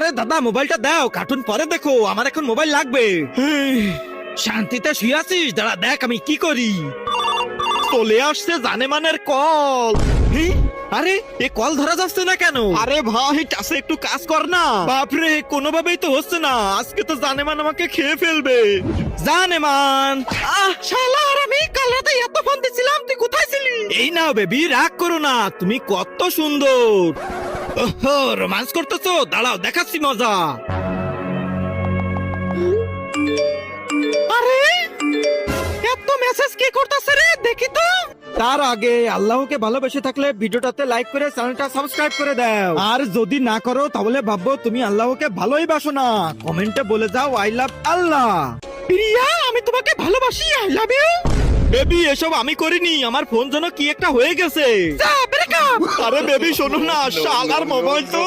আরে দাদা মোবাইলটা দাও, কার্টুন পরে দেখো, আমার এখন মোবাইল লাগবে। শান্তিতে শুয়ে আছিস? দাঁড়া দেখ আমি কি করি। চলে আসছে জানেমানের কল। আরে এ কল ধরা যাচ্ছে না কেন? আরে ভাই টাসে একটু কাজ কর না। বাপরে কোনোভাবেই তো হচ্ছে না, আজকে তো জানেমান আমাকে খেয়ে ফেলবে। জানেমান শালা, আর আমি কাল রাতে এত ফোন দিছিলাম, তুই কোথায় ছিলি? এই নাও বেবি, রাগ করো না, তুমি কত সুন্দর। ওহো রোমান্স করতেছো, দাঁড়াও দেখাচ্ছি মজা। আরে এত মেসেজ কি করতেছে রে, দেখি তো। তার আগে আল্লাহকে ভালোবেসে থাকলে ভিডিওটাতে লাইক করে চ্যানেলটা সাবস্ক্রাইব করে দাও, আর যদি না করো তাহলে ভাববো তুমি আল্লাহকে ভালোই বাসো না। কমেন্টে বলে যাও আই লাভ আল্লাহ। প্রিয়া আমি তোমাকে ভালোবাসি, আই লাভ ইউ। বেবি এসব আমি করিনি, আমার ফোন যেন কি একটা হয়ে গেছে। আরে বেবি শোনো না, শালার মোবাইল তো।